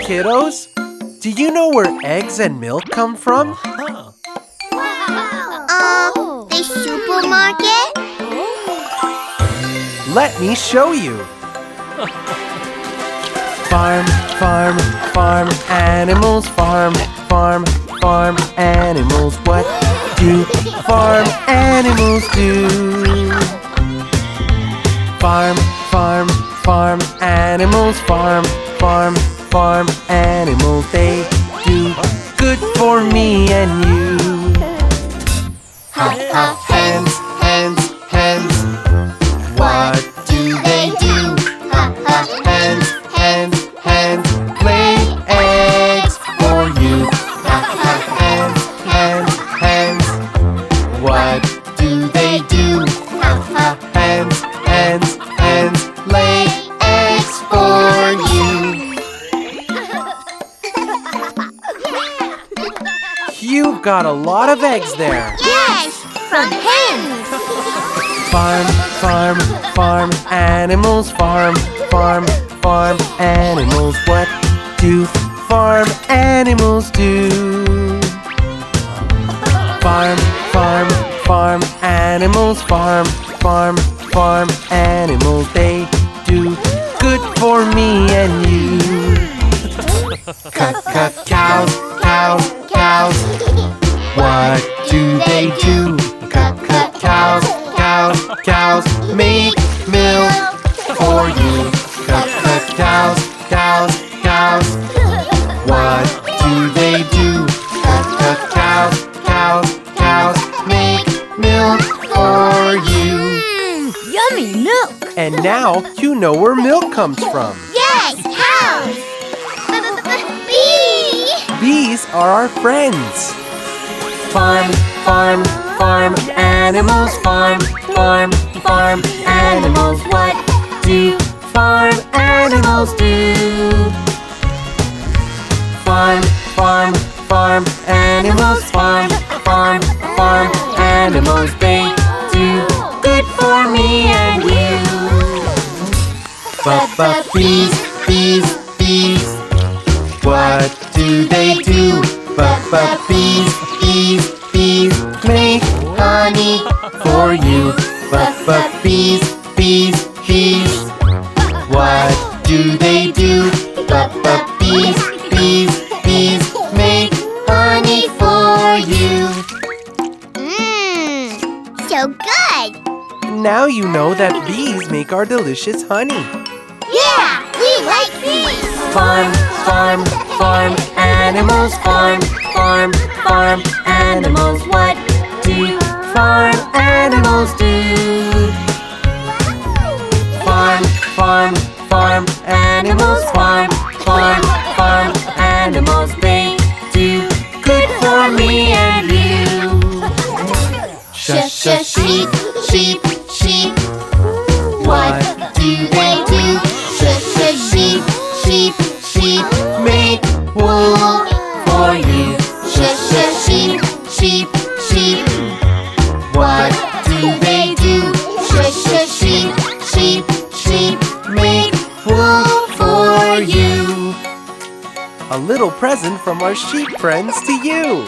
Kiddos, do you know where eggs and milk come from? The supermarket? Let me show you. Farm, farm, farm animals, farm, farm, farm animals. What do farm animals do? Farm, farm, farm animals, farm, farm, farm animals. They do good for me and you. Ha ha, hens, hens, hens. What do they do? Ha ha, hens, hens, hens. Lay eggs for you. Ha ha, hens, hens, hens. What do they do? Ha ha, hens, hens, hens. Lay eggs for you. You've got a lot of eggs there. Yes, from hens. Farm, farm, farm animals, farm, farm, farm animals. What do farm animals do? Farm, farm, farm animals, farm, farm, farm animals. They do good for me and you. Cut, cut, cows, cows, cows. What do they do? Cut, cut, cows, cows, cows. Make milk for you. Cut, cut, cows, cows, cows. What do they do? Cut, cut, cows, cows, cows. Make milk for you. Yummy milk. And now you know where milk comes from. Yes, cows. Bees. Bees are our friends. Farm, farm, farm animals, farm, farm, farm animals. What do farm animals do? Farm, farm, farm animals, farm, farm, farm animals. They do good for me and you. But bees, bees, bees. What do they do? But bees, bees, bees make honey for you. But bees, bees, bees. What do they do? But bees, bees, bees make honey for you. So good. Now you know that bees make our delicious honey. Yeah, we like bees. Farm, farm, farm animals, farm, farm, farm animals. What do farm animals do? Farm, farm, farm animals, farm, farm, farm animals. They do good for me and you. Sheep, sheep, sheep. What do they do? Sheep, sheep, sheep. Make wool for you. Sheep, sheep, sheep. What do they do? Sheep, sheep, sheep. Make wool for you. A little present from our sheep friends to you.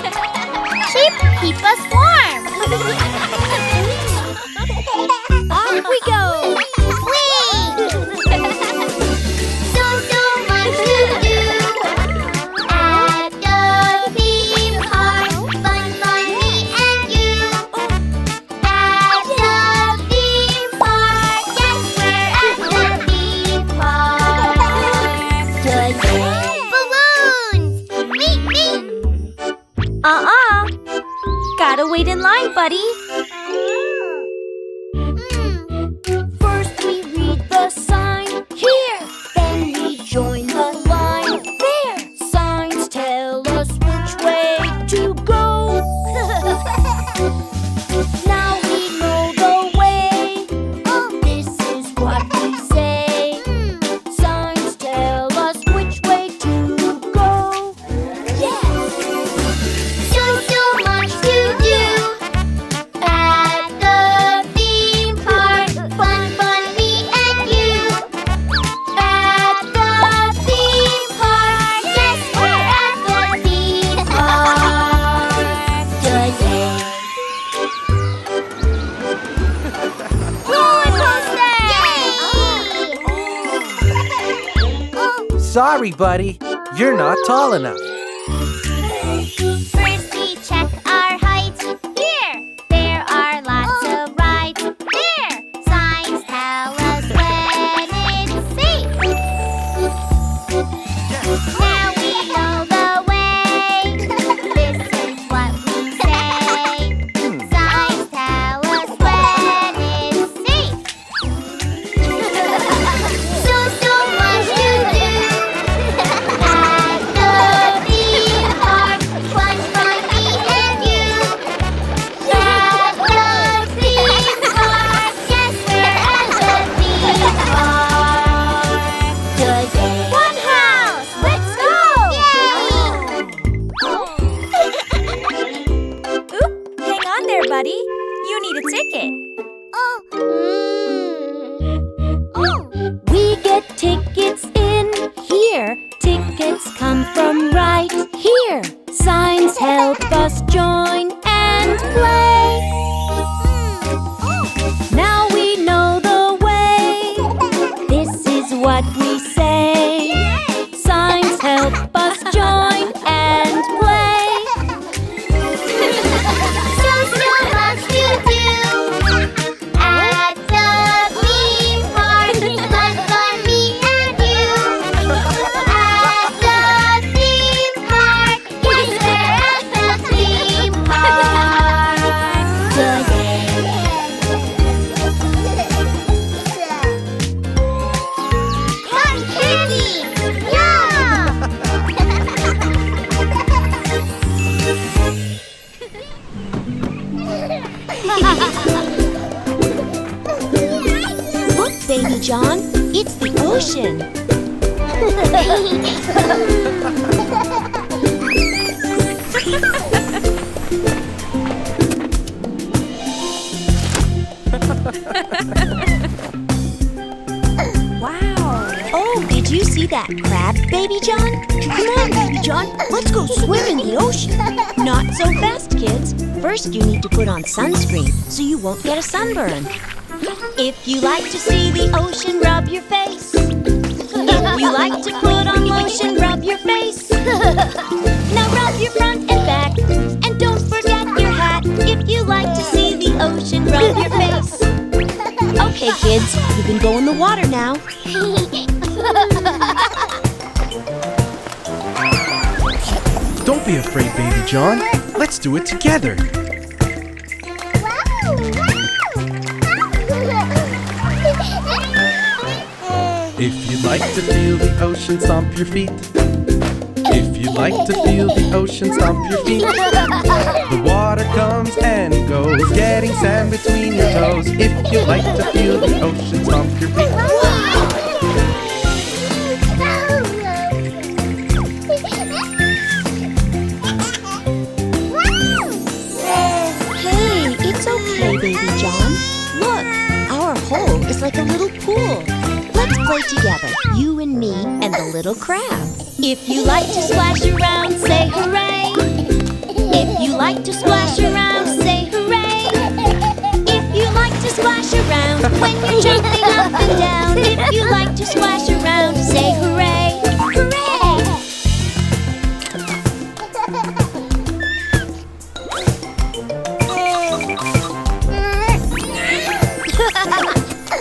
Sheep keep us warm. Off we go. Whee! So much to do at the theme park. Fun, me and you. At the theme park. Yes, we're at the theme park. Just balloons. Gotta wait in line, buddy. First we read the sign here, then we join the line there. Signs tell us which way to go. Now we know the way. This is what we say. Signs tell us which way to go. Yes. So much to do Sorry, buddy. You're not tall enough. First we check our height. Here, there are lots of rides. There, signs tell us when it's safe. Now we know the way. This is what we say. Signs tell us when it's safe. So much to do at the theme park. Fun for me and you. At the theme park. Yes, we're at the theme park today. One house, let's go! Oop, hang on there, buddy. You need a ticket. We get tickets in here. Tickets come from right here. Signs help us join and play. Now we know the way. This is what we say. Signs help us join and play. So much to do at the theme park. Fun for me and you. At the theme park. Yes, we're at the theme park today. Cotton candy! Yum! Look, Baby John, it's the ocean. Wow. Oh, did you see that crab, Baby John? Come on, Baby John, let's go swim in the ocean. Not so fast, kids. First, you need to put on sunscreen so you won't get a sunburn. If you like to see the ocean, rub your face. If you like to put on lotion, rub your face. Now rub your front and back, and don't forget your hat. If you like to see the ocean, rub your face. Okay, kids, you can go in the water now. Don't be afraid, Baby John. Let's do it together. If you'd like to feel the ocean, stomp your feet. If you'd like to feel the ocean, stomp your feet. The water comes and goes, getting sand between your toes. If you'd like to feel the ocean, stomp your feet. Hey, it's okay, Baby John. Look, our hole is like a little pool. Let's play together, you and me and the little crab. If you like to splash around, say hooray. If you like to splash around, say hooray. If you like to splash around when you're jumping up and down. If you like to splash around, say hooray. Hooray!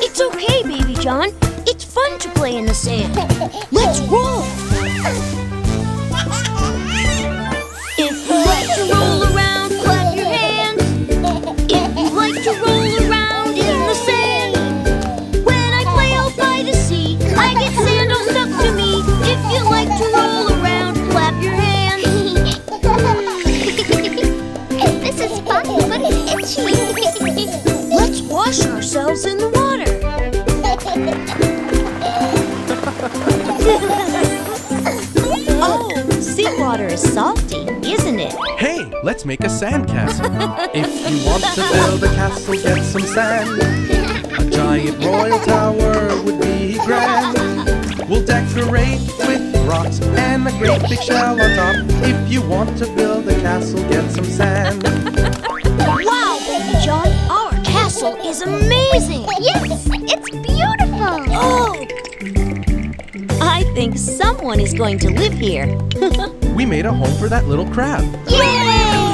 It's okay, Baby John. It's fun to play in the sand. Let's roll. If you like to roll around, clap your hands. If you like to roll around in the sand. When I play out by the sea, I get sand all stuck to me. If you like to roll around, clap your hands. This is fun, but it's itchy. Let's wash ourselves in the water. Oh, seawater is salty, isn't it? Hey, let's make a sandcastle. If you want to build a castle, get some sand. A giant royal tower would be grand. We'll decorate with rocks and a great big shell on top. If you want to build a castle, get some sand. Wow, Baby John, our castle is amazing. Yes, it's beautiful. Oh! I think think someone is going to live here. We made a home for that little crab. Yay!